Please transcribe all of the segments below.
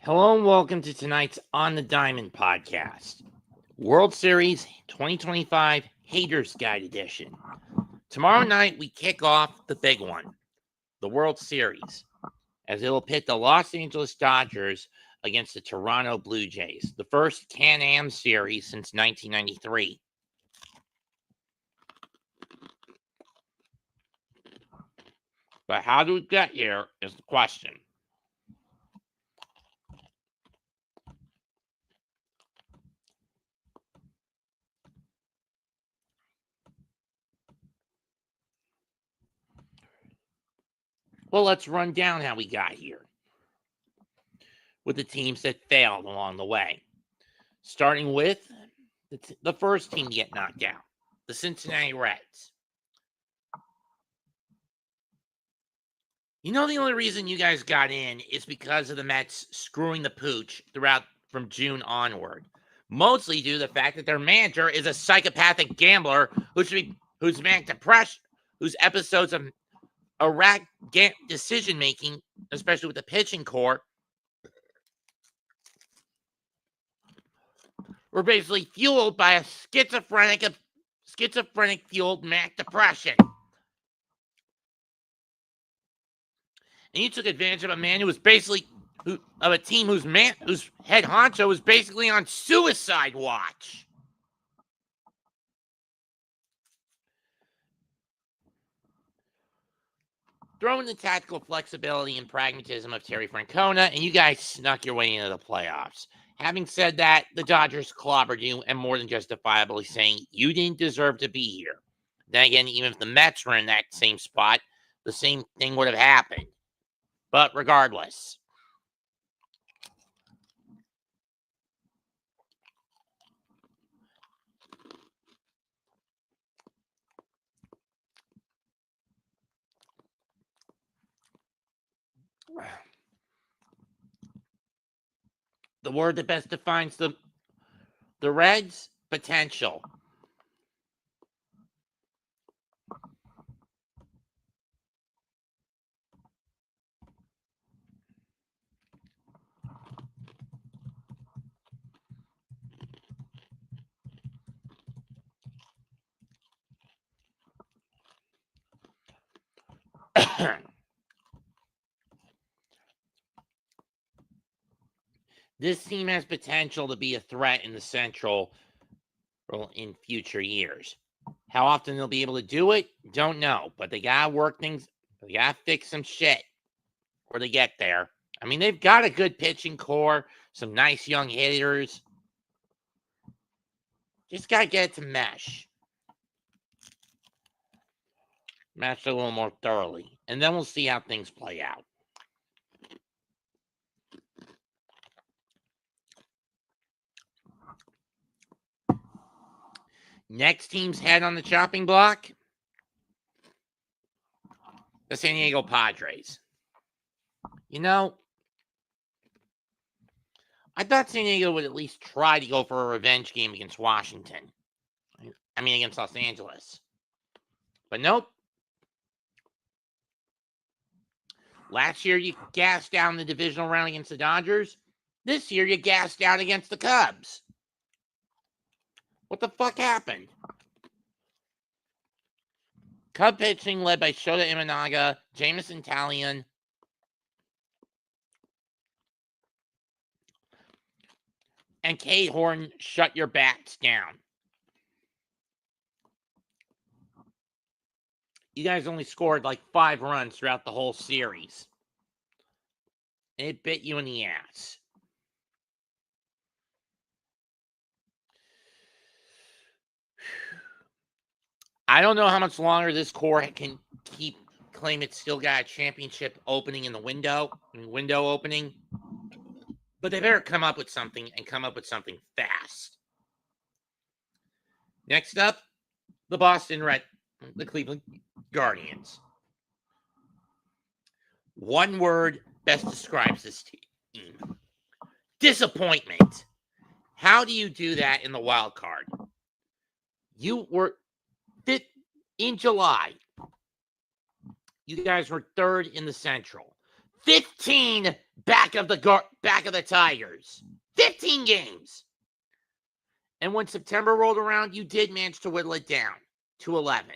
Hello and welcome to tonight's On the Diamond podcast, World Series 2025 Haters Guide Edition. Tomorrow night we kick off the big one, the World Series, as it will pit the Los Angeles Dodgers against the Toronto Blue Jays, the first Can-Am series since 1993. But how do we get here is the question. Well, let's run down how we got here with the teams that failed along the way. Starting with the first team to get knocked out, the Cincinnati Reds. You know, the only reason you guys got in is because of the Mets screwing the pooch throughout from June onward. Mostly due to the fact that their manager is a psychopathic gambler who's manic depression, whose episodes of erratic decision making, especially with the pitching core, were basically fueled by a schizophrenic fueled manic depression. And you took advantage of a man who was basically of a team whose head honcho was basically on suicide watch. Throw in the tactical flexibility and pragmatism of Terry Francona, and you guys snuck your way into the playoffs. Having said that, the Dodgers clobbered you, and more than justifiably saying you didn't deserve to be here. Then again, even if the Mets were in that same spot, the same thing would have happened. But regardless, the word that best defines the Reds, potential. This team has potential to be a threat in the Central in future years. How often they'll be able to do it, don't know. But they gotta work things. They gotta fix some shit before they get there. I mean, they've got a good pitching core, some nice young hitters. Just gotta get it to mesh a little more thoroughly, and then we'll see how things play out. Next team's head on the chopping block, the San Diego Padres. You know, I thought San Diego would at least try to go for a revenge game against Washington. I mean, against Los Angeles. But nope. Last year, you gassed down the divisional round against the Dodgers. This year, you gassed out against the Cubs. What the fuck happened? Cub pitching led by Shota Imanaga, Jameson Taillon, and Cade Horton shut your bats down. You guys only scored like 5 runs throughout the whole series. And it bit you in the ass. I don't know how much longer this core can claim it's still got a championship opening in the window opening. But they better come up with something and come up with something fast. Next up, the Cleveland Guardians. One word best describes this team. Disappointment. How do you do that in the wild card? You were in July. You guys were 3rd in the Central. 15 back of the Tigers. 15 games. And when September rolled around, you did manage to whittle it down to 11.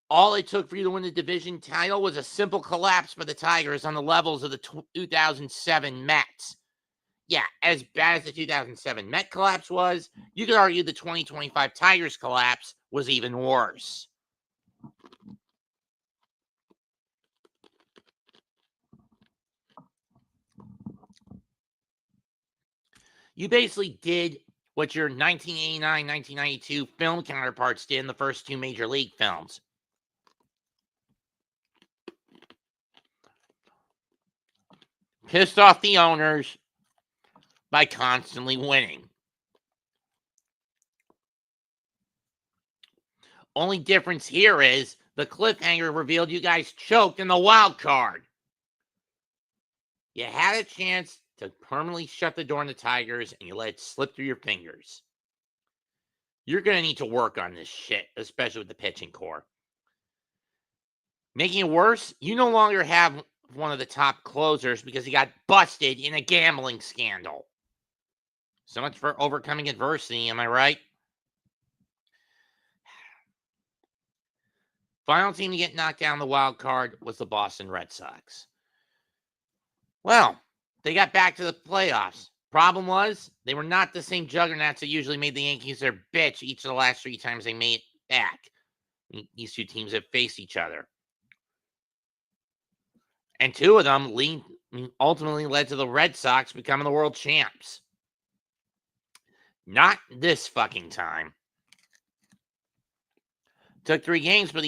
All it took for you to win the division title was a simple collapse by the Tigers on the levels of the 2007 Mets. Yeah, as bad as the 2007 Met collapse was, you could argue the 2025 Tigers collapse was even worse. You basically did what your 1989-1992 film counterparts did in the first two major league films. Pissed off the owners by constantly winning. Only difference here is the cliffhanger revealed you guys choked in the wild card. You had a chance to permanently shut the door on the Tigers, and you let it slip through your fingers. You're going to need to work on this shit, especially with the pitching core. Making it worse, you no longer have one of the top closers because he got busted in a gambling scandal. So much for overcoming adversity, am I right? Final team to get knocked down the wild card was the Boston Red Sox. Well, they got back to the playoffs. Problem was, they were not the same juggernauts that usually made the Yankees their bitch each of the last 3 times they made it back. These two teams have faced each other. And 2 of them ultimately led to the Red Sox becoming the world champs. Not this fucking time. Took 3 games, but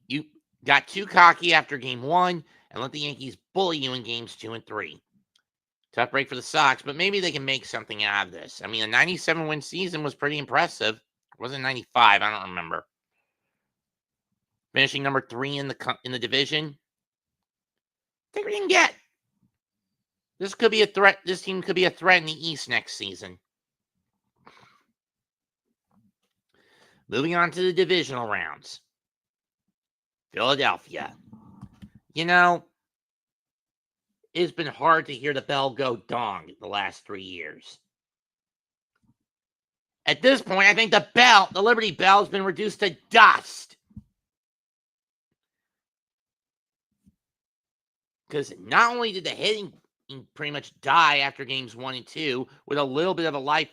you got too cocky after game 1 and let the Yankees bully you in games 2 and 3. Tough break for the Sox, but maybe they can make something out of this. I mean, a 97-win season was pretty impressive. It wasn't 95, I don't remember. Finishing number 3 in the division. I think we can get. This could be a threat. This team could be a threat in the East next season. Moving on to the divisional rounds. Philadelphia. You know, it's been hard to hear the bell go dong the last 3 years. At this point, I think the Liberty Bell, has been reduced to dust. Because not only did the hitting pretty much die after games 1 and 2, with a little bit of a life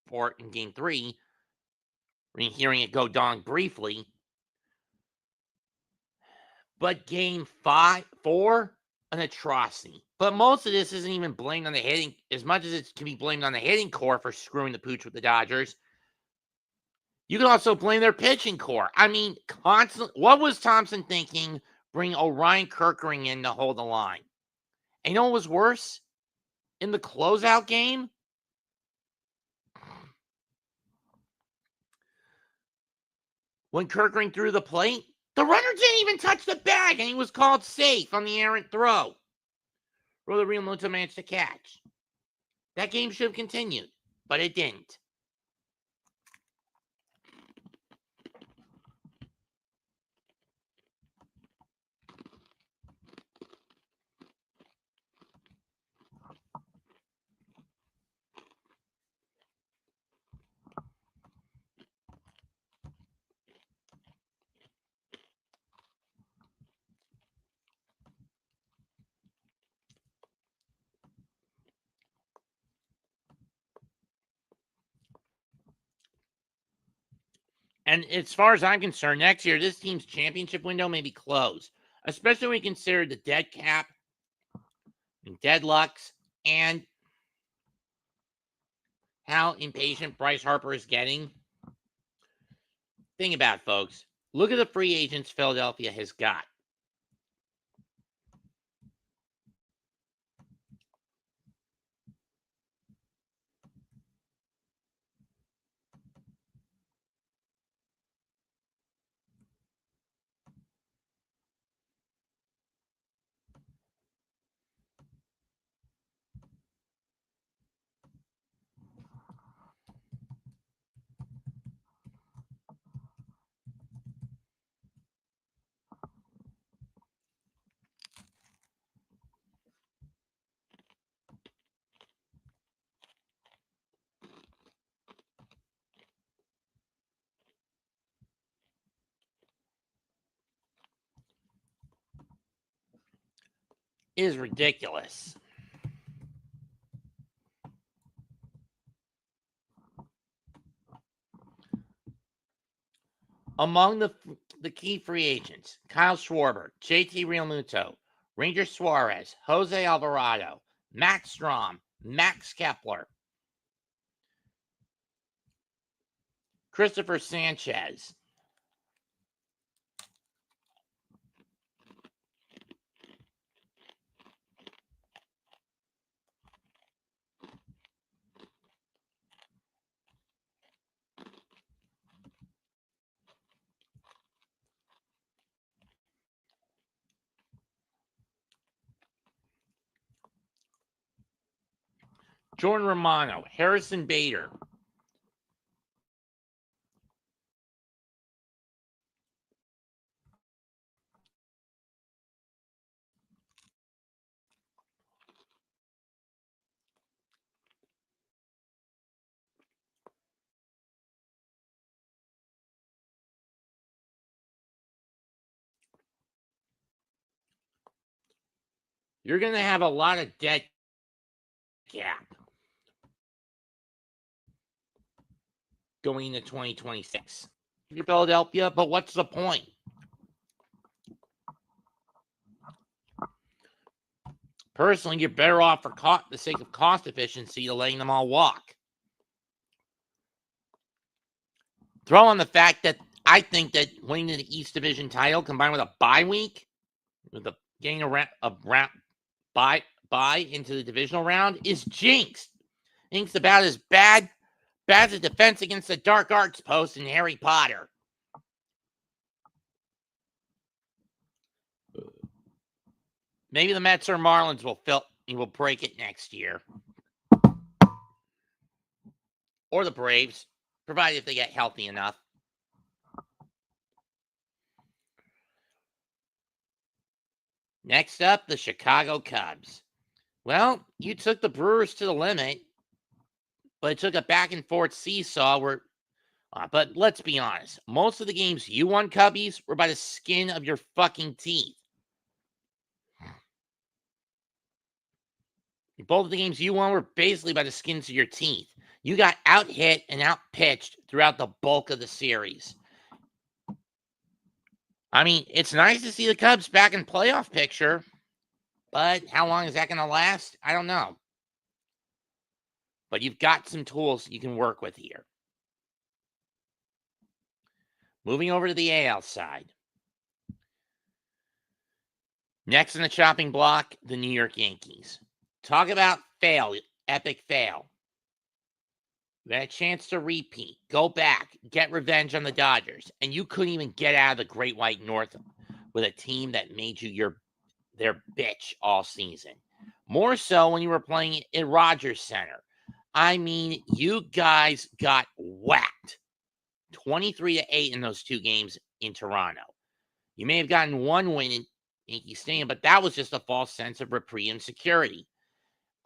support in game 3, hearing it go dong briefly, but game 4, an atrocity. But most of this isn't even blamed on the hitting, as much as it can be blamed on the hitting core for screwing the pooch with the Dodgers. You can also blame their pitching core. I mean, what was Thompson thinking bringing Orion Kerkering in to hold the line? And you know what was worse? In the closeout game, when Kerkering threw the plate, the runner didn't even touch the bag, and he was called safe on the errant throw. Roller Realmuto managed to catch. That game should have continued, but it didn't. And as far as I'm concerned, next year, this team's championship window may be closed, especially when you consider the dead cap, and deadlocks, and how impatient Bryce Harper is getting. Think about it, folks. Look at the free agents Philadelphia has got. is ridiculous. Among the key free agents, Kyle Schwarber, JT Realmuto, Ranger Suarez, Jose Alvarado, Max Strom, Max Kepler, Christopher Sanchez, Jordan Romano, Harrison Bader, you're going to have a lot of dead cap going into 2026. You're Philadelphia, but what's the point? Personally, you're better off for the sake of cost efficiency to letting them all walk. Throw on the fact that I think that winning the East Division title combined with a bye week, with the getting a bye into the divisional round is jinxed. Jinxed about as bad as the defense against the dark arts post in Harry Potter. Maybe the Mets or Marlins will break it next year. Or the Braves, provided if they get healthy enough. Next up, the Chicago Cubs. Well, you took the Brewers to the limit, but it took a back and forth seesaw but let's be honest. Most of the games you won, Cubbies, were by the skin of your fucking teeth. Both of the games you won were basically by the skins of your teeth. You got out-hit and out-pitched throughout the bulk of the series. I mean, it's nice to see the Cubs back in playoff picture, but how long is that going to last? I don't know. But you've got some tools you can work with here. Moving over to the AL side. Next in the chopping block, the New York Yankees. Talk about fail, epic fail. You had a chance to repeat, go back, get revenge on the Dodgers, and you couldn't even get out of the Great White North with a team that made you their bitch all season. More so when you were playing at Rogers Center. I mean, you guys got whacked 23-8 in those two games in Toronto. You may have gotten one win in Yankee Stadium, but that was just a false sense of reprieve and security.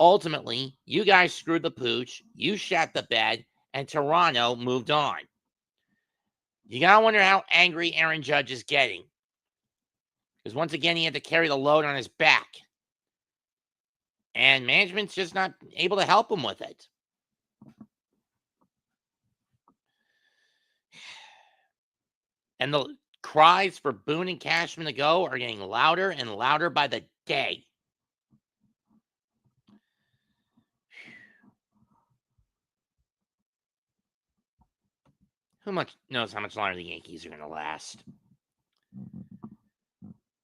Ultimately, you guys screwed the pooch, you shat the bed, and Toronto moved on. You gotta wonder how angry Aaron Judge is getting. Because once again, he had to carry the load on his back. And management's just not able to help him with it. And the cries for Boone and Cashman to go are getting louder and louder by the day. Who knows how much longer the Yankees are going to last?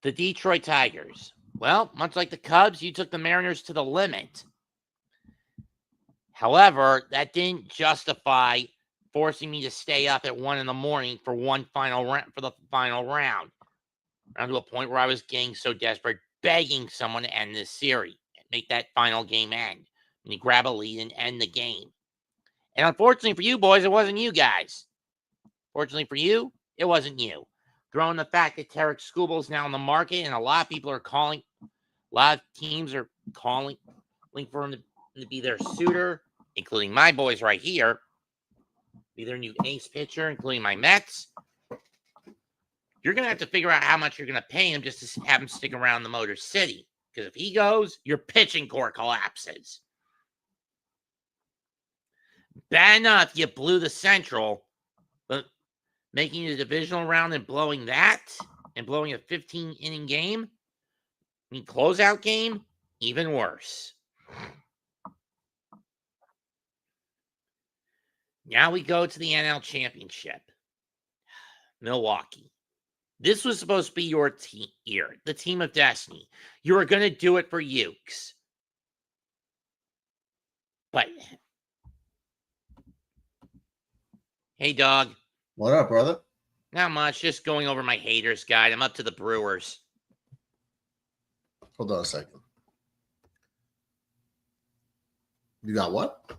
The Detroit Tigers. Well, much like the Cubs, you took the Mariners to the limit. However, that didn't justify forcing me to stay up at 1 a.m. for the final round. Down to a point where I was getting so desperate, begging someone to end this series and make that final game end. And you grab a lead and end the game. And unfortunately for you boys, it wasn't you guys. Fortunately for you, it wasn't you. Throwing the fact that Tarek Skubal is now on the market and a lot of people are calling, a lot of teams are calling for him to be their suitor, including my boys right here, be their new ace pitcher, including my Mets. You're going to have to figure out how much you're going to pay him just to have him stick around the Motor City. Because if he goes, your pitching core collapses. Bad enough you blew the Central, but making the divisional round and blowing that, and blowing a 15-inning game, closeout game, even worse. Now we go to the NL Championship. Milwaukee. This was supposed to be your year, the team of destiny. You were going to do it for Ukes. But, hey, dog. What up, brother? Not much. Just going over my haters guide. I'm up to the Brewers. Hold on a second. You got what?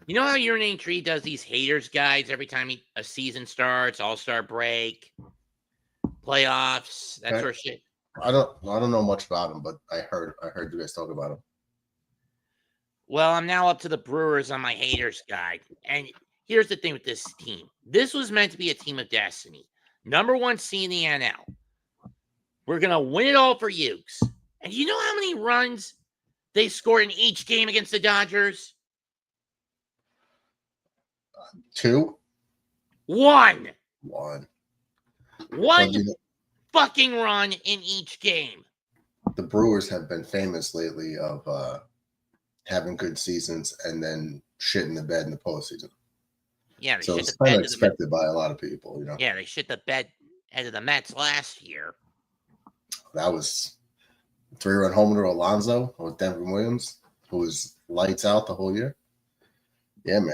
You know how Urinate Tree does these haters guides every time a season starts, All-Star break, playoffs, that sort of shit? I don't know much about him, but I heard you guys talk about him. Well, I'm now up to the Brewers on my haters guide. And here's the thing with this team. This was meant to be a team of destiny. Number 1 seed in the NL. We're going to win it all for Ukes. And you know how many runs they scored in each game against the Dodgers? 2? 1. One fucking run in each game. The Brewers have been famous lately of having good seasons and then shit in the bed in the postseason. Yeah, so it's kind of expected by a lot of people, you know. Yeah, they shit the bed out of the Mets last year. That was 3-run homer to Alonso with Denver Williams, who was lights out the whole year. Yeah, man.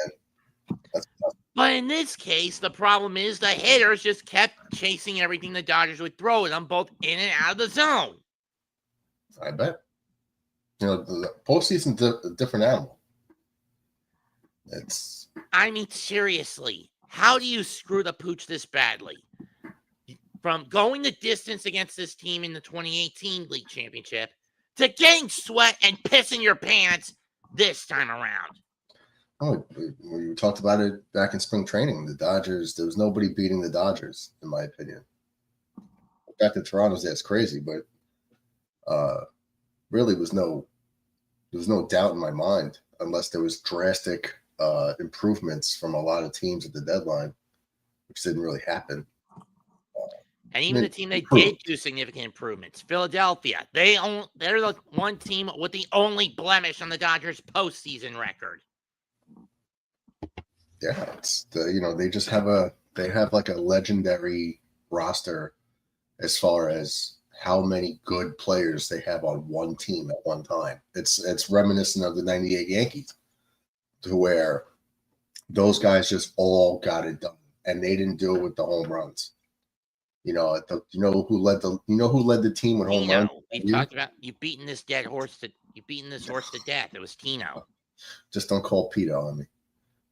That's tough. But in this case, the problem is the hitters just kept chasing everything the Dodgers would throw at them, both in and out of the zone. I bet. You know, the postseason's a different animal. I mean, seriously, how do you screw the pooch this badly? From going the distance against this team in the 2018 League Championship to getting sweat and pissing your pants this time around. Oh, we talked about it back in spring training. The Dodgers, there was nobody beating the Dodgers, in my opinion. Back to Toronto's, that's crazy, but really there was no doubt in my mind, unless there was drastic improvements from a lot of teams at the deadline, which didn't really happen. And even the team that did do significant improvements, Philadelphia, they're the one team with the only blemish on the Dodgers' postseason record. Yeah, they have like a legendary roster as far as how many good players they have on one team at one time. It's reminiscent of the '98 Yankees, to where those guys just all got it done, and they didn't do it with the home runs. You know who led the team with home runs? We talked about you beating this horse to death. It was Tino. Just don't call Pete on me.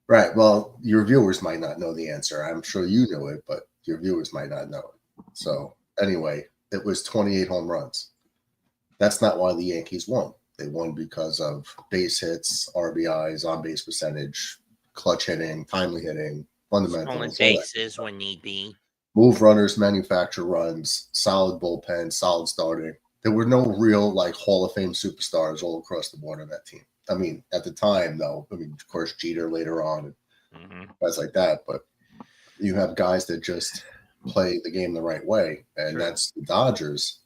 Right. Well, your viewers might not know the answer. I'm sure you know it, but your viewers might not know it. So anyway, it was 28 home runs. That's not why the Yankees won. They won because of base hits, RBIs, on-base percentage, clutch hitting, timely hitting, fundamentals. Stolen bases when need be. Move runners, manufacture runs, solid bullpen, solid starting. There were no real Hall of Fame superstars all across the board on that team. I mean, at the time, though, of course, Jeter later on and guys like that. But you have guys that just play the game the right way, and that's the Dodgers.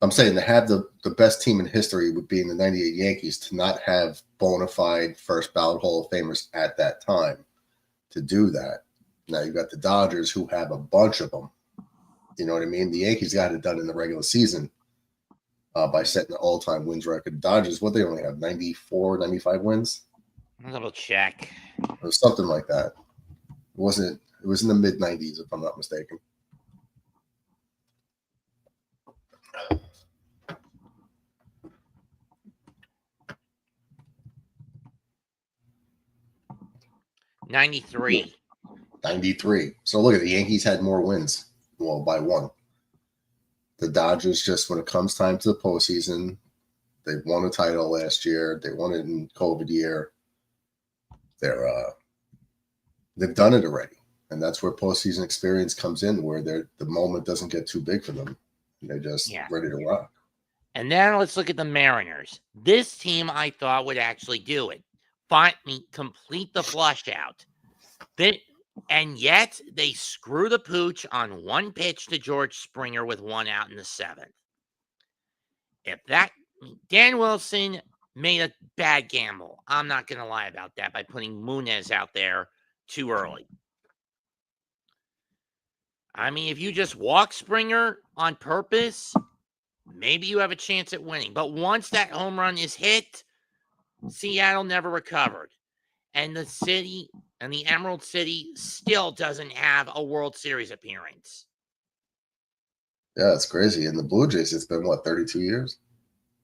I'm saying to have the best team in history would be in the '98 Yankees, to not have bona fide first ballot Hall of Famers at that time to do that. Now you got the Dodgers, who have a bunch of them. You know what I mean? The Yankees got it done in the regular season by setting the all-time wins record. The Dodgers, what they only have, 94, 95 wins? A little check. Or something like that. It was in the mid-90s, if I'm not mistaken. '93. 93. So look at the Yankees had more wins, well, by one. The Dodgers, just when it comes time to the postseason, they won a title last year. They won it in COVID year. They've done it already, and that's where postseason experience comes in, where the moment doesn't get too big for them. They're just ready to rock. And then let's look at the Mariners. This team I thought would actually do it. Complete the flush out. And yet they screw the pooch on one pitch to George Springer with one out in the seventh. Dan Wilson made a bad gamble. I'm not going to lie about that by putting Munez out there too early. I mean, if you just walk Springer on purpose, maybe you have a chance at winning. But once that home run is hit, Seattle never recovered. And the Emerald City still doesn't have a World Series appearance. Yeah, it's crazy. In the Blue Jays, it's been, 32 years?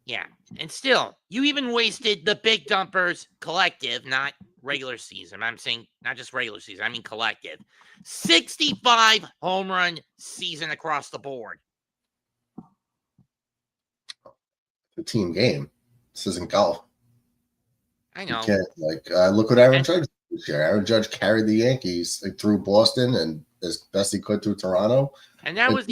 Yeah. And still, you even wasted the Big Dumpers collective, not regular season. I'm saying not just regular season, I mean collective. 65 home run season across the board. The team game. This isn't golf. I know. You can't, look what Aaron Judge did this year. Aaron Judge carried the Yankees through Boston and as best he could through Toronto. And that was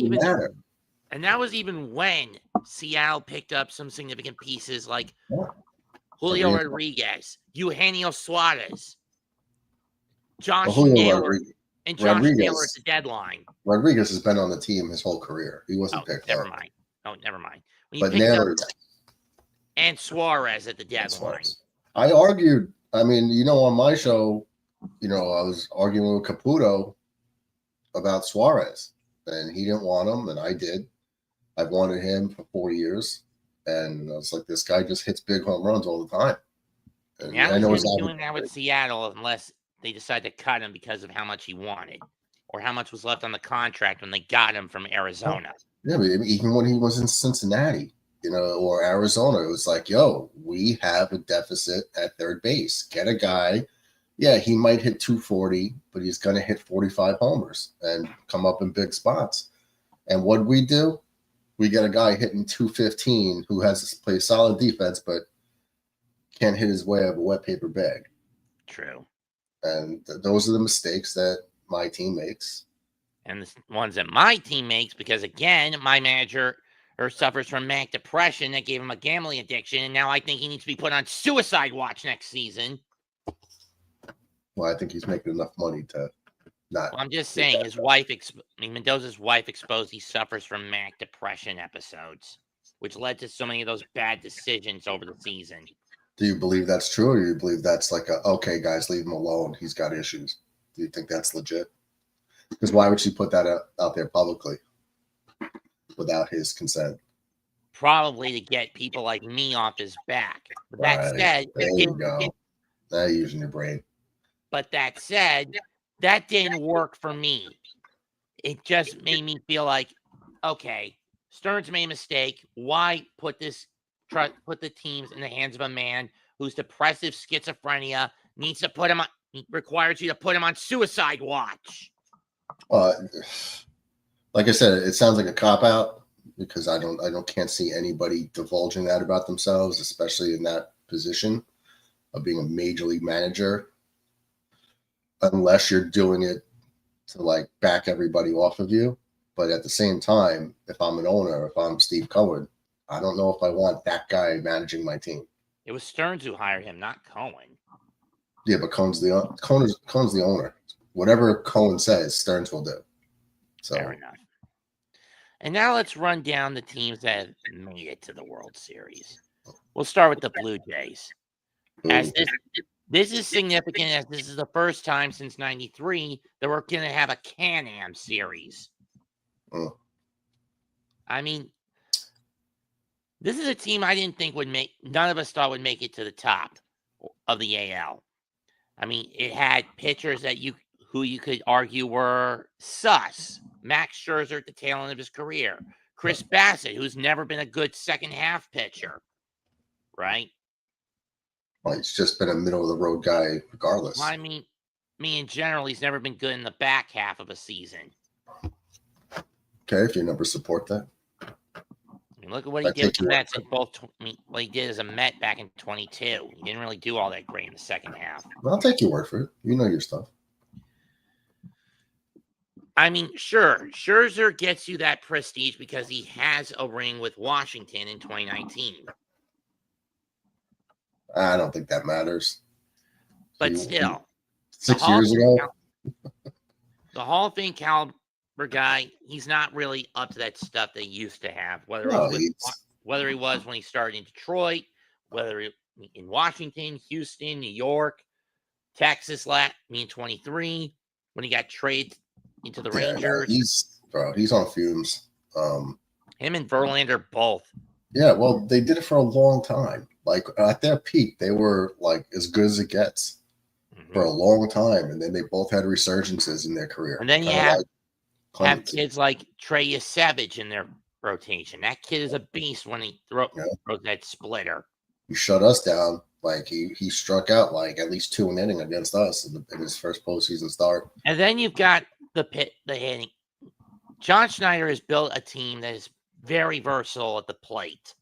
even when Seattle picked up some significant pieces like Julio Rodriguez, Eugenio Suarez, Josh Naylor at the deadline. Rodriguez has been on the team his whole career. He wasn't picked up. Never mind. But Naylor and Suarez at the deadline. I argued, on my show, I was arguing with Caputo about Suarez, and he didn't want him, and I did. I've wanted him for 4 years, and I was like, this guy just hits big home runs all the time. And now he's going to be doing that with Seattle unless they decide to cut him because of how much he wanted or how much was left on the contract when they got him from Arizona. Yeah, but even when he was in Cincinnati, or Arizona, it was like, yo, we have a deficit at third base. Get a guy. Yeah, he might hit 240, but he's going to hit 45 homers and come up in big spots. And what we do? We get a guy hitting 215 who has to play solid defense, but can't hit his way out of a wet paper bag. True. And those are the mistakes that my team makes. And the ones that my team makes, because, again, my manager suffers from manic depression that gave him a gambling addiction, and now I think he needs to be put on suicide watch next season. Well, I think he's making enough money to not. Well, I'm just saying, Mendoza's wife exposed he suffers from manic depression episodes, which led to so many of those bad decisions over the season. Do you believe that's true, or do you believe that's like okay, guys, leave him alone. He's got issues. Do you think that's legit? Because why would she put that out there publicly without his consent? Probably to get people like me off his back. But that said, there you go. Now you're using your brain. But that said, that didn't work for me. It just made me feel like, okay, Stearns made a mistake. Why put the teams in the hands of a man whose depressive schizophrenia requires you to put him on suicide watch? Like I said, it sounds like a cop-out because I can't see anybody divulging that about themselves, especially in that position of being a major league manager, unless you're doing it to back everybody off of you. But at the same time, if I'm an owner, if I'm Steve Cohen, I don't know if I want that guy managing my team. It was Stearns who hired him, not Cohen. Yeah, but Cohen's the owner. Whatever Cohen says, Stearns will do. So. Fair enough. And now let's run down the teams that have made it to the World Series. We'll start with the Blue Jays. As this is significant, as this is the first time since '93 that we're going to have a Can-Am series. I mean, this is a team I didn't think none of us thought would make it to the top of the AL. I mean, it had pitchers who you could argue were sus. Max Scherzer at the tail end of his career. Chris Bassett, who's never been a good second half pitcher. Right? Well, he's just been a middle-of-the-road guy regardless. Well, I mean, in general, he's never been good in the back half of a season. Okay, if your numbers support that. I mean, look at what he did with the Mets in what he did as a Met back in 22. He didn't really do all that great in the second half. Well, I'll take your word for it. You know your stuff. I mean, sure, Scherzer gets you that prestige because he has a ring with Washington in 2019. I don't think that matters. But still, the 6 years ago. The Hall of Fame caliber guy, he's not really up to that stuff they used to have. Whether No, he was when he started in Detroit, whether in Washington, Houston, New York, Texas, 23 when he got traded into the Rangers. He's on fumes. Him and Verlander both. Yeah, well, they did it for a long time. Like at their peak, they were like as good as it gets for a long time, and then they both had resurgences in their career. And then you have kids like Trey Yesevich in their rotation. That kid is a beast when he throws that splitter. He shut us down. Like he struck out like at least 2 an inning against us in his first postseason start. And then you've got the hitting. John Schneider has built a team that is very versatile at the plate.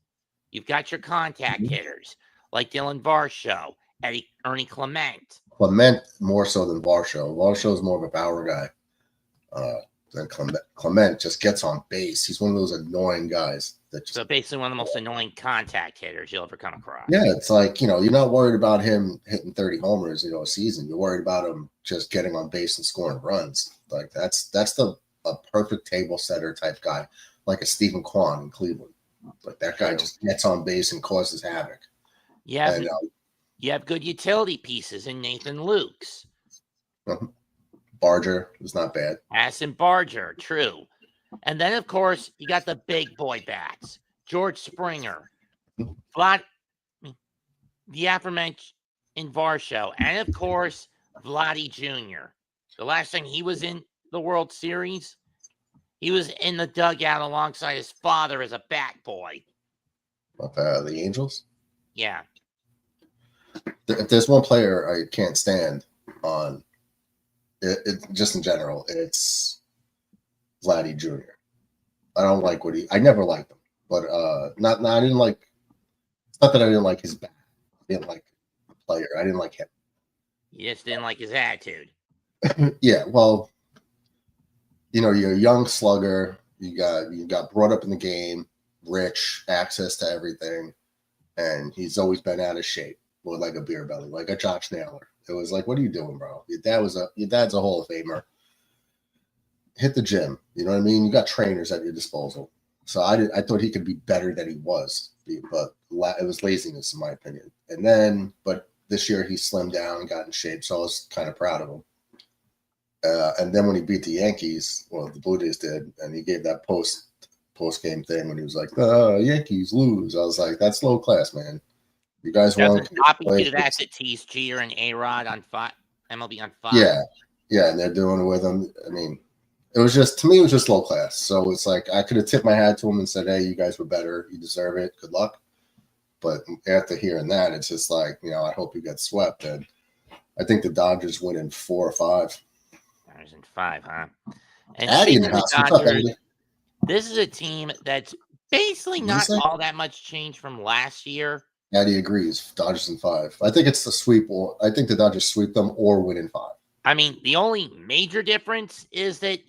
You've got your contact hitters like Dylan Varsho, Ernie Clement. Clement more so than Varsho. Varsho is more of a power guy than Clement. Clement just gets on base. He's one of those annoying guys. So basically one of the most annoying contact hitters you'll ever come across. Yeah, it's like, you're not worried about him hitting 30 homers, a season. You're worried about him just getting on base and scoring runs. Like that's a perfect table setter type guy, like a Stephen Kwan in Cleveland. Like that guy just gets on base and causes havoc. Yeah, you have good utility pieces in Nathan Lukes. Barger is not bad. Hassan Barger, true. And then, of course, you got the big boy bats. George Springer, the aforementioned Varsho, and, of course, Vladdy Jr. The last time he was in the World Series, he was in the dugout alongside his father as a bat boy. The Angels? Yeah. If there's one player I can't stand on it just in general, it's Vladdy Jr. I don't like I never liked him, but I didn't like. It's not that I didn't like his bat. I didn't like the player. I didn't like him. You just didn't like his attitude. Yeah, well, you're a young slugger. You got brought up in the game, rich, access to everything, and he's always been out of shape, with like a beer belly, like a Josh Naylor. It was like, what are you doing, bro? Your dad's a Hall of Famer. Hit the gym. You know what I mean? You got trainers at your disposal. So I thought he could be better than he was, but it was laziness in my opinion. But this year he slimmed down and got in shape, so I was kind of proud of him. And then when he beat the Yankees, well, the Blue Jays did, and he gave that post game thing when he was like, Yankees lose. I was like, that's low class, man. You guys want to copy that to tease Jeter and A-Rod on MLB on Fox. Yeah, and they're doing it with him. I mean, it was just, to me, it was just low class. So it's like I could have tipped my hat to him and said, hey, you guys were better. You deserve it. Good luck. But after hearing that, it's just like, I hope you get swept. And I think the Dodgers win in 4 or 5. Dodgers in 5, huh? And Addy in the house. Dodgers, this is a team that's basically not all that much change from last year. Addy agrees. Dodgers in 5. I think it's the sweep. I think the Dodgers sweep them or win in 5. I mean, the only major difference is that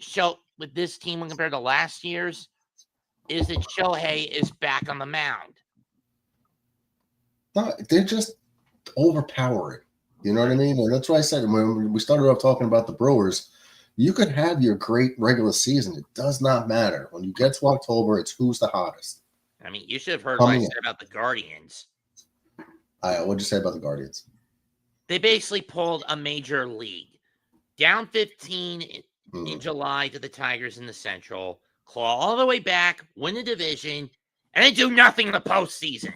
with this team when compared to last year's is that Shohei is back on the mound. No, they're just overpowering. You know what I mean? And that's why I said when we started off talking about the Brewers, you could have your great regular season. It does not matter. When you get to October, it's who's the hottest. I mean, you should have heard what I said about the Guardians. What'd you say about the Guardians? They basically pulled a major league. Down 15 in July to the Tigers in the Central, claw all the way back, win the division, and then do nothing in the postseason.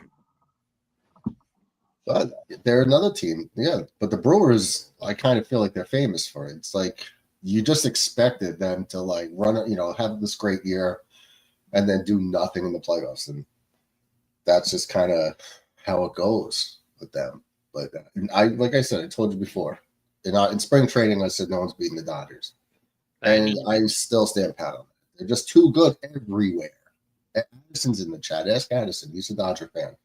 But they're another team, yeah. But the Brewers, I kind of feel like they're famous for it. It's like you just expected them to like run, have this great year, and then do nothing in the playoffs, and that's just kind of how it goes with them. But like I said, I told you before, in spring training, I said no one's beating the Dodgers, and I still stand pat on that. They're just too good everywhere. Addison's in the chat. Ask Addison; he's a Dodger fan.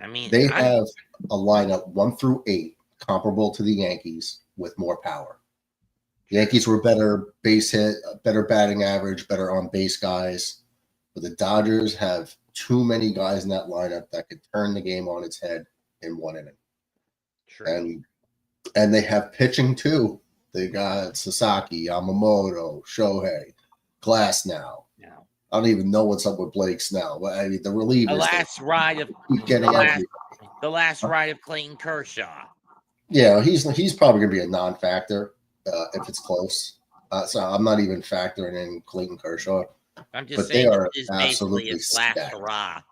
I mean, they have a lineup 1 through 8 comparable to the Yankees with more power. Yankees were better base hit, better batting average, better on base guys. But the Dodgers have too many guys in that lineup that could turn the game on its head in one inning. True. And they have pitching too. They got Sasaki, Yamamoto, Shohei, Glass now. No. I don't even know what's up with Blake Snell. I mean, the relievers. The last ride of Clayton Kershaw. Yeah, he's probably going to be a non-factor if it's close. So I'm not even factoring in Clayton Kershaw. I'm just saying this is absolutely his last hurrah.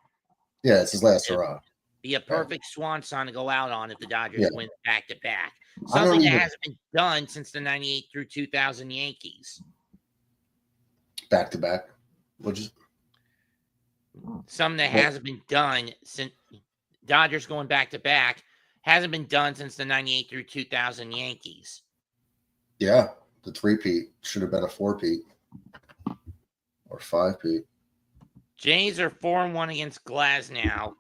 Yeah, it's his last hurrah. Be a perfect swan song to go out on if the Dodgers win back to back. Something that hasn't been done since the 98 through 2000 Yankees. Back to back. Something that hasn't been done since Dodgers going back to back hasn't been done since the 98 through 2000 Yankees. Yeah, the 3-peat should have been a 4-peat or 5-peat. Jays are 4-1 against Glasnow.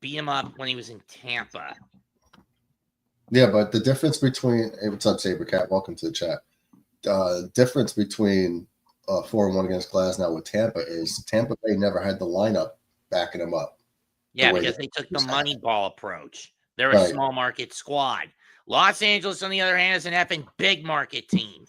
Beat him up when he was in Tampa. Yeah, but the difference between what's up, Sabercat? Welcome to the chat. Difference between 4-1 against Glasnow with Tampa is Tampa Bay never had the lineup backing them up. Yeah, because they took the money ball approach. They're a small market squad. Los Angeles, on the other hand, is an effing big market team.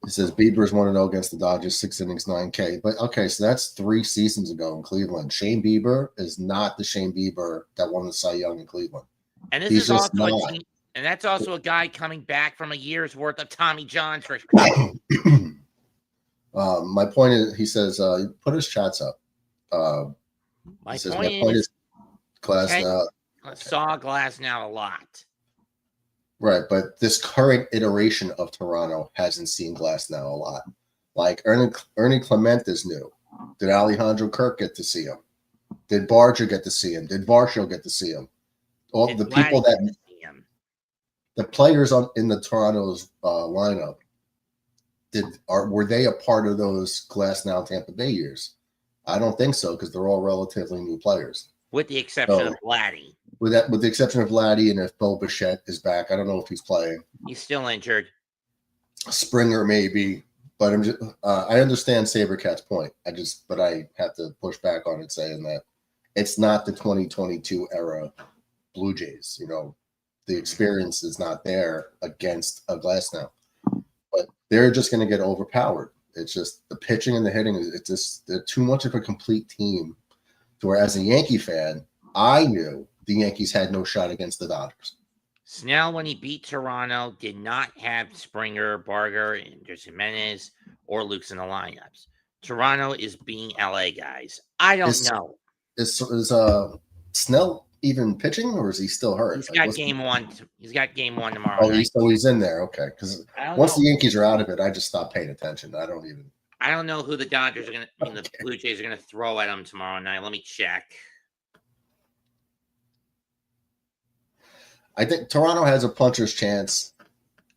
He says Bieber's 1-0 against the Dodgers, 6 innings, 9K. But okay, so that's 3 seasons ago in Cleveland. Shane Bieber is not the Shane Bieber that won the Cy Young in Cleveland. And this is also a team, and that's also a guy coming back from a year's worth of Tommy John's. My point is, he says, put his chats up. My point is Glasnow. I saw Glasnow a lot. Right, but this current iteration of Toronto hasn't seen Glasnow a lot. Like Ernie Clement is new. Did Alejandro Kirk get to see him? Did Barger get to see him? Did Varsho get to see him? All the people that the players in the Toronto's lineup were they a part of those Glasnow Tampa Bay years? I don't think so because they're all relatively new players, with the exception of Vladdy. With the exception of Vladdy, and if Bo Bichette is back, I don't know if he's playing. He's still injured. Springer maybe, but I'm just I understand Sabercat's point. But I have to push back on it, saying that it's not the 2022 era Blue Jays. You know, the experience is not there against a Glasnow, but they're just going to get overpowered. It's just the pitching and the hitting. It's just they're too much of a complete team. To where, as a Yankee fan, I knew the Yankees had no shot against the Dodgers. Snell, when he beat Toronto, did not have Springer, Barger, and Jimenez or Luke's in the lineups. Toronto is being LA, guys. I don't know. Is Snell even pitching, or is he still hurt? He's got game one. He's got game one tomorrow. Oh, he's in there. Okay, because once the Yankees are out of it, I just stop paying attention. I don't know who the Dodgers are going to and the Blue Jays are going to throw at them tomorrow night. Let me check. I think Toronto has a puncher's chance.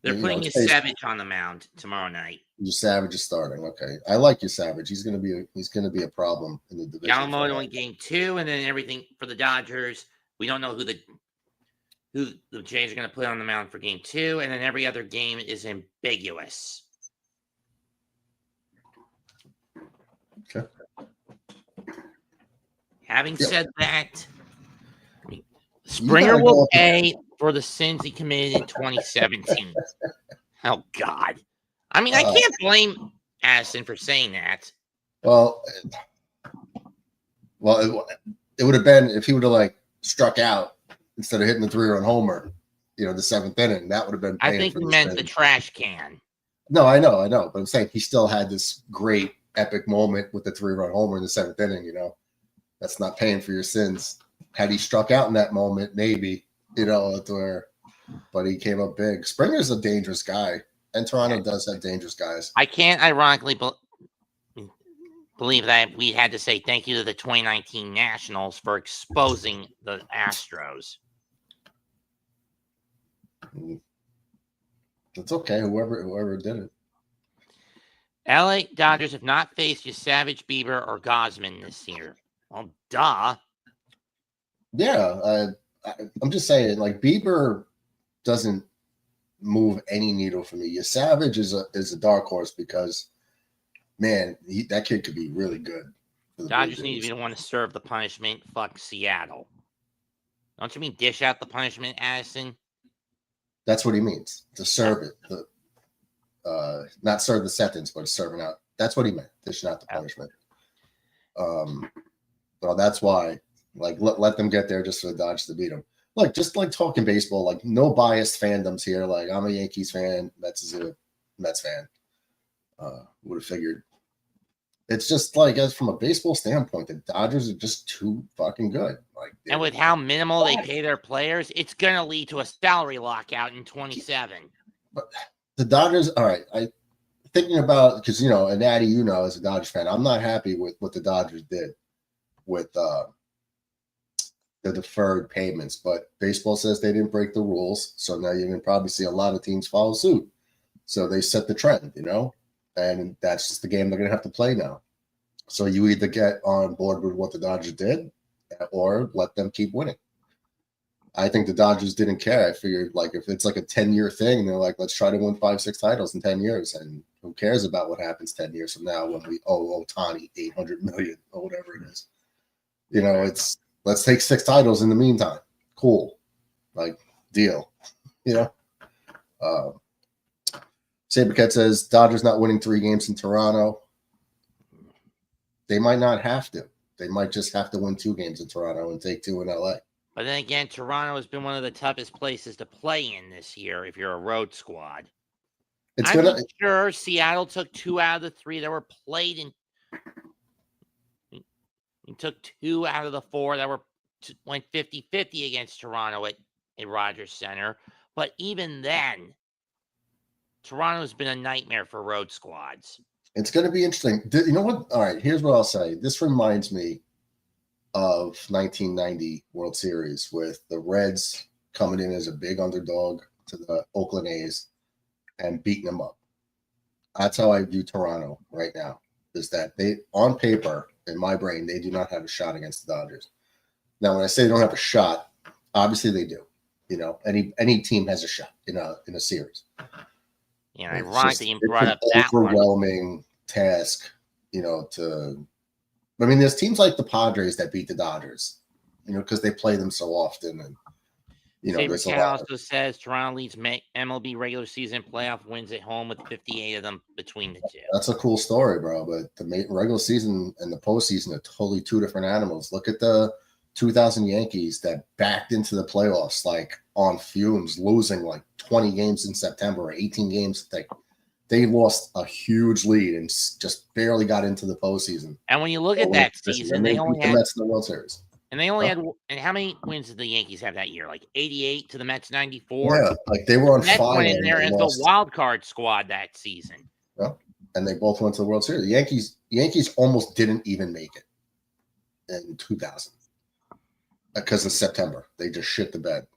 They're putting Savage on the mound tomorrow night. Savage is starting. Okay, I like Savage. He's going to be a problem in the division. Yamamoto in game 2, and then everything for the Dodgers. We don't know who the Jays are going to put on the mound for game 2, and then every other game is ambiguous. Okay. Having said that, Springer will pay for the sins he committed in 2017. Oh, God. I mean, I can't blame Addison for saying that. Well, it would have been if he would have struck out instead of hitting the 3-run homer, the 7th inning. That would have been. I think he meant the trash can. No, I know, but I'm saying he still had this great epic moment with the 3-run homer in the 7th inning. That's not paying for your sins. Had he struck out in that moment, maybe but he came up big. Springer's a dangerous guy, and Toronto does have dangerous guys. I can't ironically believe that we had to say thank you to the 2019 Nationals for exposing the Astros. It's okay. Whoever did it. LA Dodgers have not faced Savage, Bieber, or Gausman this year. Well, duh. Yeah, I'm just saying, Bieber doesn't move any needle for me. Savage is a dark horse because, man, that kid could be really good. Dodgers need to be the one to serve the punishment. Fuck Seattle. Don't you mean dish out the punishment, Addison? That's what he means. To serve it. Not serve the sentence, but serving out. That's what he meant. Dishing out the punishment. Well, that's why. Like, let them get there just for the Dodgers to beat them. Like, just like talking baseball, like no biased fandoms here. Like, I'm a Yankees fan. Mets is a Mets fan. Would have figured. It's just like, as from a baseball standpoint, the Dodgers are just too fucking good. Like, and with how minimal they pay their players, it's gonna lead to a salary lockout in 27. But the Dodgers, all right. Thinking about, because and Addy, as a Dodgers fan, I'm not happy with what the Dodgers did with the deferred payments, but baseball says they didn't break the rules, so now you can probably see a lot of teams follow suit. So they set the trend, and that's just the game they're going to have to play now. So you either get on board with what the Dodgers did or let them keep winning. I think the Dodgers didn't care. I figured, like, if it's like a 10-year thing, they're like, let's try to win 5-6 titles in 10 years. And who cares about what happens 10 years from now when we owe Ohtani $800 million or whatever it is. It's let's take 6 titles in the meantime. Cool. Like, deal. Sabercat says, Dodgers not winning 3 games in Toronto. They might not have to. They might just have to win 2 games in Toronto and take 2 in LA. But then again, Toronto has been one of the toughest places to play in this year if you're a road squad. I'm sure Seattle took 2 out of the 3 that were played in. He took 2 out of the 4 that went 50-50 against Toronto at Rogers Center. But even then, Toronto's been a nightmare for road squads. It's going to be interesting. You know what? All right, here's what I'll say. This reminds me of 1990 World Series with the Reds coming in as a big underdog to the Oakland A's and beating them up. That's how I view Toronto right now, is that they, on paper, in my brain, they do not have a shot against the Dodgers. Now, when I say they don't have a shot, obviously they do. Any team has a shot in a series. Yeah, ironic that you brought up that overwhelming task, there's teams like the Padres that beat the Dodgers, because they play them so often. And, there's a lot. Also says Toronto leads MLB regular season playoff wins at home with 58 of them between the two. That's a cool story, bro. But the regular season and the postseason are totally 2 different animals. Look at the 2000 Yankees that backed into the playoffs like on fumes, losing like 20 games in September or 18 games. They lost a huge lead and just barely got into the postseason. And when you look at that season, they only had the Mets in the World Series. And they only had, and how many wins did the Yankees have that year? Like 88 to the Mets 94? Yeah, like they were on Mets fire. Went in there as the wild card squad that season. Yeah, and they both went to the World Series. The Yankees almost didn't even make it in 2000 because of September. They just shit the bed.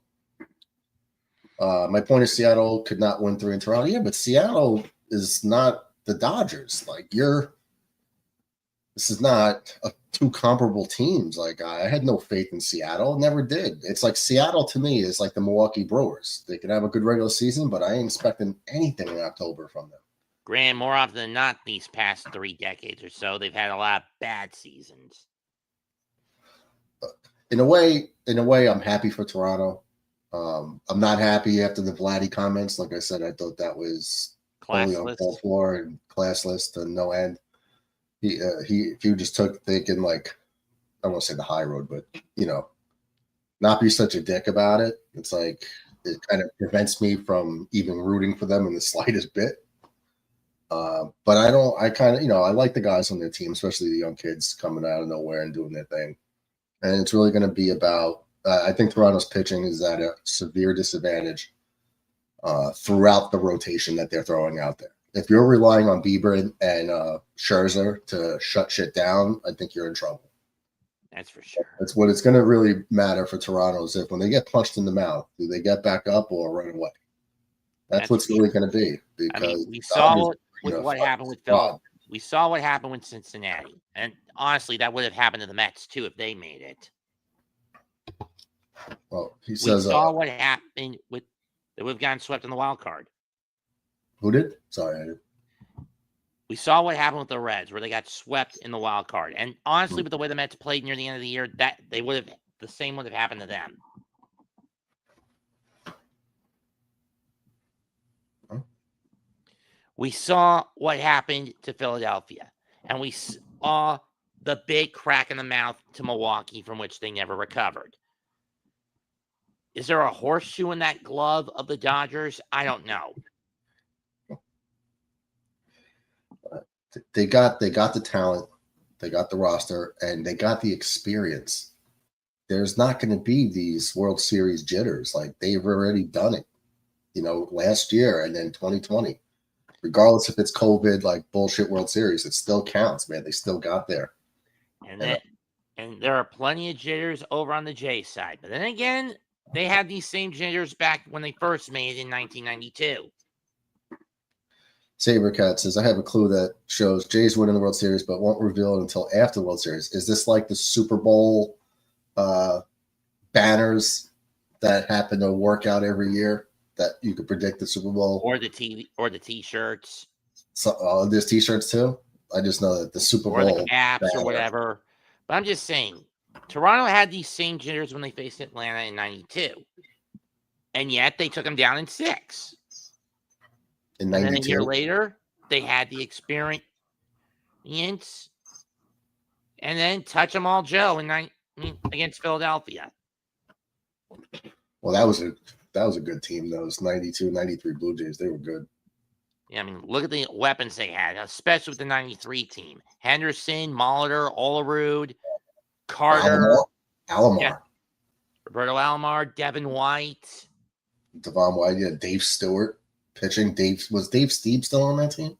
My point is Seattle could not win 3 in Toronto. Yeah, but Seattle is not the Dodgers. Like, this is not 2 comparable teams. Like, I had no faith in Seattle. Never did. It's like Seattle to me is like the Milwaukee Brewers. They can have a good regular season, but I ain't expecting anything in October from them. Grant, more often than not, these past 3 decades or so, they've had a lot of bad seasons. In a way, I'm happy for Toronto. I'm not happy after the Vladdy comments. Like I said, I thought that was only uncalled for and classless to no end. If you just took thinking, like, I won't say the high road, but not be such a dick about it. It's like it kind of prevents me from even rooting for them in the slightest bit. But I like the guys on their team, especially the young kids coming out of nowhere and doing their thing. And it's really going to be about. I think Toronto's pitching is at a severe disadvantage throughout the rotation that they're throwing out there. If you're relying on Bieber and Scherzer to shut shit down, I think you're in trouble. That's for sure. That's what it's going to really matter for Toronto is if when they get punched in the mouth, do they get back up or run away? That's what's really going to be. Because we saw what happened with Phil. We saw what happened with Cincinnati. And honestly, that would have happened to the Mets too if they made it. Well, he says we saw what happened with They would have gotten swept in the wild card. Who did? Sorry, I did. We saw what happened with the Reds, where they got swept in the wild card. And honestly, with the way the Mets played near the end of the year, that they would have the same would have happened to them. Huh? We saw what happened to Philadelphia, and we saw the big crack in the mouth to Milwaukee, from which they never recovered. Is there a horseshoe in that glove of the Dodgers? I don't know. They got the talent, they got the roster, and they got the experience. There's not going to be these World Series jitters. Like, they've already done it, last year and then 2020. Regardless if it's COVID, like bullshit World Series, it still counts, man. They still got there. And there are plenty of jitters over on the J side. But then again, they had these same jitters back when they first made it in 1992. Sabercat says, I have a clue that shows Jays winning the World Series, but won't reveal it until after the World Series. Is this like the Super Bowl banners that happen to work out every year that you could predict the Super Bowl? Or the T-shirts. So, there's T-shirts too? I just know that the Super Bowl. Or the caps banner. Or whatever. But I'm just saying, Toronto had these same jitters when they faced Atlanta in 92. And yet they took them down in 6. In 92. And then a year later, they had the experience, and then touch them all, Joe, against Philadelphia. Well, that was a good team. Those 92, 93 Blue Jays, they were good. Yeah, I mean, look at the weapons they had, especially with the 93 team. Henderson, Molitor, Olerud, Carter. Alomar. Yeah, Roberto Alomar, Devin White. Devon White, yeah, Dave Stewart. Pitching. Was Dave Stieb still on that team?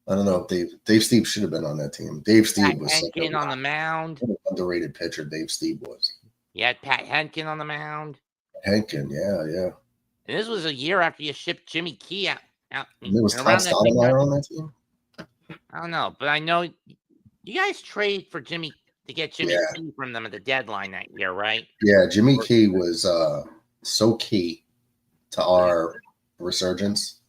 I don't know if Dave Stieb should have been on that team. Dave Stieb was Henkin on the mound. Underrated pitcher Dave Stieb was. You had Pat Henkin on the mound. Henkin, yeah. And this was a year after you shipped Jimmy Key out. And there was Todd Stottlemyre on that team? I don't know, but I know you guys traded for Jimmy to get Jimmy Key from them at the deadline that year, right? Yeah, Jimmy Key was so key to our resurgence.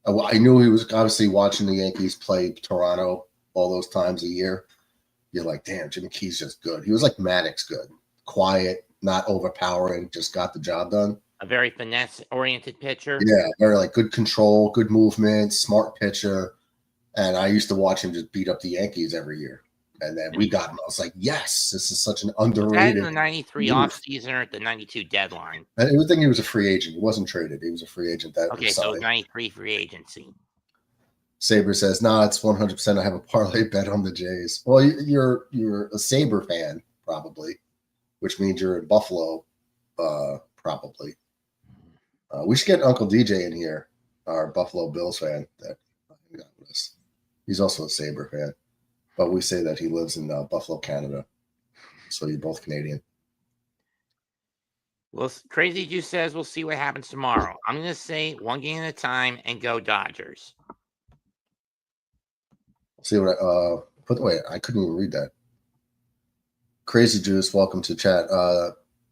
I knew he was obviously watching the Yankees play Toronto all those times a year. You're like, damn, Jimmy Key's just good. He was like Maddox good. Quiet, not overpowering, just got the job done. A very finesse-oriented pitcher. Yeah, very like good control, good movement, smart pitcher. And I used to watch him just beat up the Yankees every year. And then we got him. I was like, yes, this is such an underrated. In the 93 offseason or at the 92 deadline? I would think he was a free agent. He wasn't traded. He was a free agent. Okay, so 93 free agency. Saber says, nah, it's 100%. I have a parlay bet on the Jays. Well, you're a Saber fan, probably, which means you're in Buffalo, probably. We should get Uncle DJ in here, our Buffalo Bills fan. He's also a Saber fan. But we say that he lives in Buffalo, Canada. So you're both Canadian. Well, Crazy Juice says we'll see what happens tomorrow. I'm going to say one game at a time and go Dodgers. See what I couldn't even read that. Crazy Juice, welcome to chat.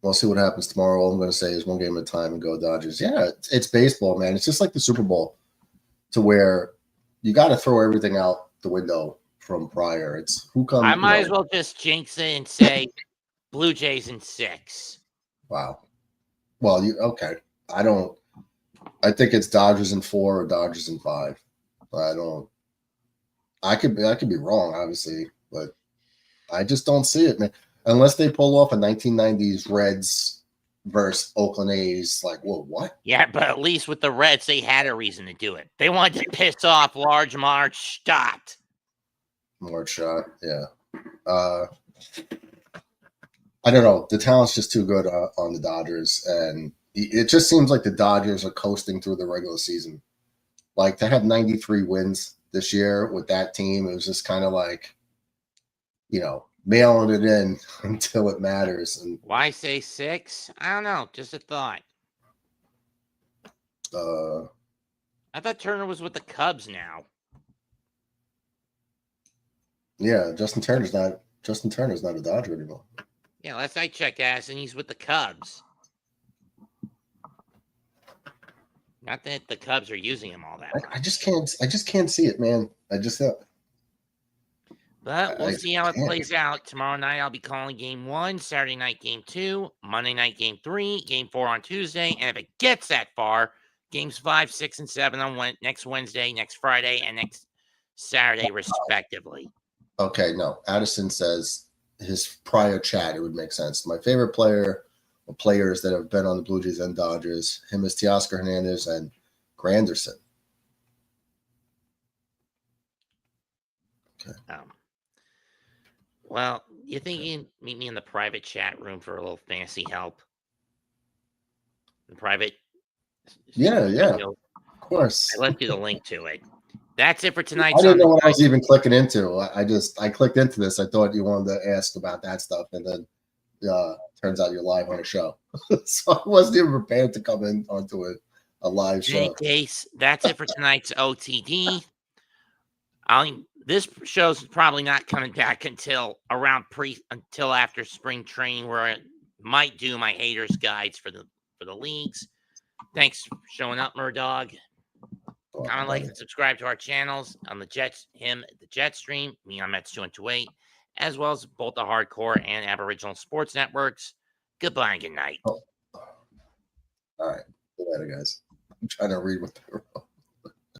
We'll see what happens tomorrow. All I'm going to say is one game at a time and go Dodgers. Yeah, it's baseball, man. It's just like the Super Bowl, to where you got to throw everything out the window from prior. It's who comes. I might as well just jinx it and say Blue Jays in 6. Wow. Well, okay. I think it's Dodgers in 4 or Dodgers in 5. I could be wrong, obviously, but I just don't see it, man. Unless they pull off a 1990s Reds versus Oakland A's, like, whoa, what? Yeah, but at least with the Reds, they had a reason to do it. They wanted to piss off Large March Stott. March shot, yeah. I don't know. The talent's just too good on the Dodgers, and it just seems like the Dodgers are coasting through the regular season. Like, to have 93 wins this year with that team, it was just kind of like, mailing it in until it matters. And why say 6? I don't know. Just a thought. I thought Turner was with the Cubs now. Yeah, Justin Turner's not a Dodger anymore. Yeah, last I checked, and he's with the Cubs. Not that the Cubs are using him all that much. I just can't see it, man. But we'll I see how it can't. plays out. Tomorrow night, I'll be calling game 1, Saturday night, game 2, Monday night, game 3, game 4 on Tuesday. And if it gets that far, games 5, 6, and 7 on next Wednesday, next Friday, and next Saturday, respectively. Okay, no. Addison says his prior chat, it would make sense. My favorite player or players that have been on the Blue Jays and Dodgers, him is Teoscar Hernandez and Granderson. Okay. Well, you think you can meet me in the private chat room for a little fantasy help? In private? Yeah, of course. I left you the link to it. That's it for tonight. I didn't know what I was even clicking into. I clicked into this. I thought you wanted to ask about that stuff, and then turns out you're live on a show. So I wasn't even prepared to come in onto a live show. In any case, that's it for tonight's OTD. This show's probably not coming back until after spring training, where I might do my haters guides for the leagues. Thanks for showing up, Murdog. Comment, like, and subscribe to our channels on the Jet Stream, me on Mets 228, as well as both the Hardcore and Aboriginal Sports Networks. Goodbye and good night. All right. Good later, guys. I'm trying to read what they wrote.